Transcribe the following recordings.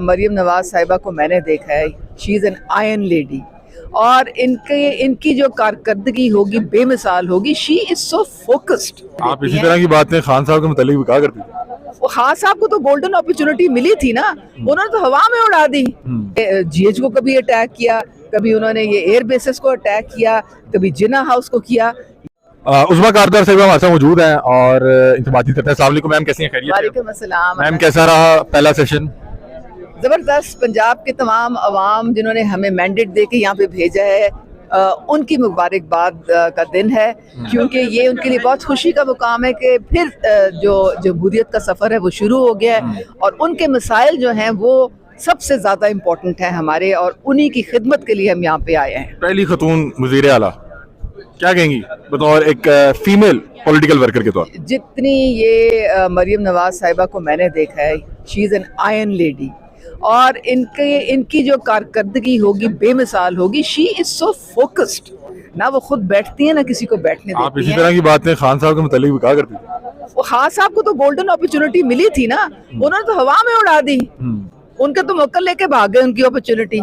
मरियम नवाज साहिबा को मैंने देखा है, she is an iron lady और इनकी जो कारकर्दगी होगी बेमिसाल होगी। She is so focused. आप इसी तरह की बातें खान साहब के मुतालिक भी कहा करती थी। वो खान साहब को तो गोल्डन अपॉर्चुनिटी मिली थी ना, उन्होंने तो हवा में उड़ा दी। जीएच को कभी अटैक किया, कभी उन्होंने ये एयर बेसिस को अटैक किया, कभी जिन्ना हाउस को किया। उस्मा कारदार साहब हमारे साथ मौजूद हैं और इनसे बातचीत करते हैं। अस्सलाम वालेकुम मैम, कैसी हैं? खैरियत? वालेकुम अस्सलाम मैम, कैसा रहा पहला सेशन? जबरदस्त। पंजाब के तमाम अवाम जिन्होंने हमें मैंडेट दे के यहाँ पे भेजा है, उनकी मुबारकबाद का दिन है, क्योंकि ये उनके लिए बहुत खुशी का मुकाम है कि फिर जो जमहूरियत का सफ़र है वो शुरू हो गया है और उनके मसाइल जो हैं वो सबसे ज़्यादा इम्पोर्टेंट है हमारे, और उन्हीं की खिदमत के लिए हम यहाँ पे आए हैं। पहली खतून वज़ीर आला, क्या कहेंगी बतौर एक फीमेल पॉलिटिकल वर्कर के तौर? जितनी ये मरियम नवाज साहिबा को मैंने देखा है, she is an iron lady और इनकी जो कारकर्दगी होगी बेमिसाल होगी। शी इज सो फोकस्ड, ना वो खुद बैठती है ना किसी को बैठने देती हैं। आप इसी तरह की बातें खान साहब के मुतालिक भी कहा करती थी। वो खान साहब को तो गोल्डन अपॉर्चुनिटी मिली थी ना, उन्होंने तो हवा में उड़ा दी। उनके तो मौका लेके भाग गए उनकी अपॉर्चुनिटी।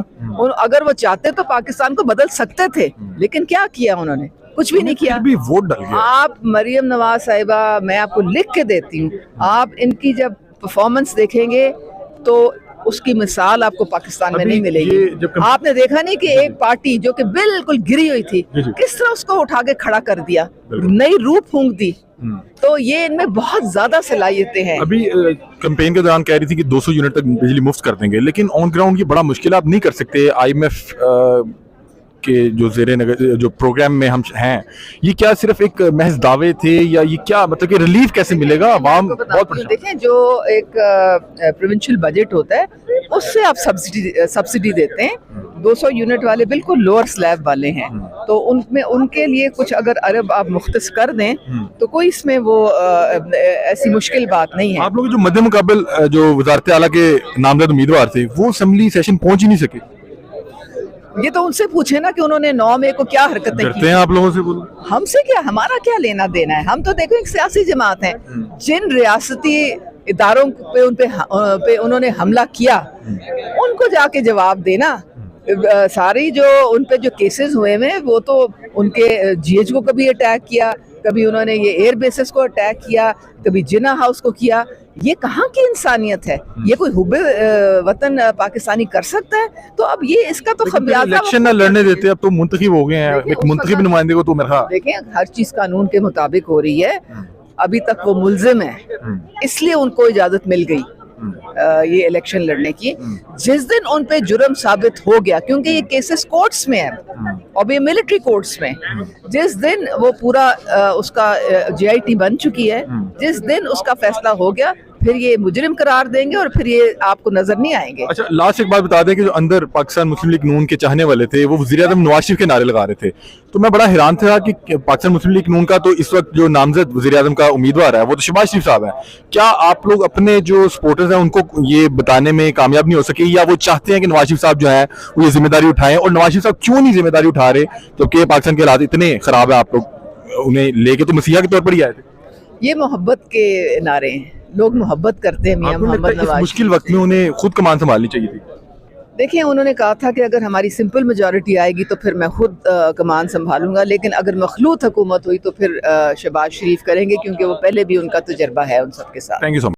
अगर वो चाहते तो पाकिस्तान को बदल सकते थे, लेकिन क्या किया उन्होंने? कुछ भी नहीं किया। भी वोट डल गया। आप मरियम नवाज साहिबा, मैं आपको लिख के देती हूँ, आप इनकी जब परफॉर्मेंस देखेंगे तो उसकी मिसाल आपको पाकिस्तान में नहीं मिलेगी। आपने देखा नहीं कि एक पार्टी जो कि बिल्कुल गिरी हुई थी, किस तरह उसको उठा के खड़ा कर दिया, नई रूप फूंक दी। तो ये इनमें बहुत ज्यादा सलाहियतें हैं। अभी कैंपेन के दौरान कह रही थी कि 200 यूनिट तक बिजली मुफ्त कर देंगे, लेकिन ऑन ग्राउंड ये बड़ा मुश्किल आप नहीं कर सकते। IMF के जो ज़ेरे नगर जो प्रोग्राम में हम हैं, ये क्या सिर्फ एक महज दावे थे या ये क्या मतलब कि रिलीफ कैसे मिलेगा? आवाम बहुत देखें, जो एक प्रोविंशियल बजट होता है उससे आप सब्सिडी देते हैं। 200 यूनिट वाले बिल्कुल लोअर स्लैब वाले हैं, तो उनमें उनके लिए कुछ अगर अरब आप मुख्तस कर दें तो कोई इसमें वो ऐसी मुश्किल बात नहीं है। आप लोग जो मध्य मुकाबल जो वजारत आला के नामजद उम्मीदवार थे वो असेंबली सेशन पहुंच ही नहीं सके। ये तो उनसे पूछे ना कि उन्होंने 9 मई को क्या हरकतें की हैं। आप लोगों से बोलो, हमसे क्या, हमारा क्या लेना देना है? हम तो देखो एक सियासी जमात है। जिन रियासती इदारों पे उन्होंने हमला किया, उनको जाके जवाब देना। सारी जो उन पे जो केसेस हुए हैं वो तो उनके जीएच को कभी अटैक किया, कभी उन्होंने ये एयर बेसिस को अटैक किया, कभी जिन्ना हाउस को किया। ये कहाँ की इंसानियत है? ये कोई हुब्बे वतन पाकिस्तानी कर सकता है? तो अब ये इसका तो खमियाजा इलेक्शन ना लड़ने देते, अब तो मुंतखब हो गए हैं, एक मुंतखब नुमाइंदे को। तो मेरा देखें, हर चीज कानून के मुताबिक हो रही है। अभी तक वो मुल्जिम है, इसलिए उनको इजाजत मिल गई ये इलेक्शन लड़ने की। जिस दिन उन पे जुर्म साबित हो गया, क्योंकि ये केसेस कोर्ट्स में है और ये मिलिट्री कोर्ट्स में, जिस दिन वो पूरा उसका JIT बन चुकी है, जिस दिन उसका फैसला हो गया, फिर ये मुजरिम करार देंगे और फिर ये आपको नजर नहीं आएंगे। अच्छा, लास्ट एक बात बता दें कि जो अंदर पाकिस्तान मुस्लिम लीग नून के चाहने वाले थे वो वज़ीर आज़म नवाज शरीफ के नारे लगा रहे थे, तो मैं बड़ा हैरान था कि पाकिस्तान मुस्लिम लीग नून का तो इस वक्त जो नामजद वज़ीर आज़म का उम्मीदवार है वो तो शहबाज शरीफ साहब हैं। क्या आप लोग अपने जो सपोर्टर्स हैं उनको ये बताने में कामयाब नहीं हो सके, या वो चाहते हैं कि नवाज शरीफ साहब जो है वो ये जिम्मेदारी उठाएं? और नवाज शरीफ साहब क्यों नहीं जिम्मेदारी उठा रहे जबकि पाकिस्तान के हालात इतने खराब है? आप लोग उन्हें लेके तो मसीहा के तौर पर ही आए थे। ये मोहब्बत के नारे हैं, लोग मोहब्बत करते हैं मियां मोहम्मद नवाज। मुश्किल वक्त में उन्हें खुद कमान संभालनी चाहिए थी। देखिए, उन्होंने कहा था कि अगर हमारी सिंपल मेजॉरिटी आएगी तो फिर मैं खुद कमान संभालूंगा, लेकिन अगर मखलूत हुकूमत हुई तो फिर शहबाज शरीफ करेंगे, क्योंकि वो पहले भी उनका तजर्बा है उन सब के साथ। Thank you so much.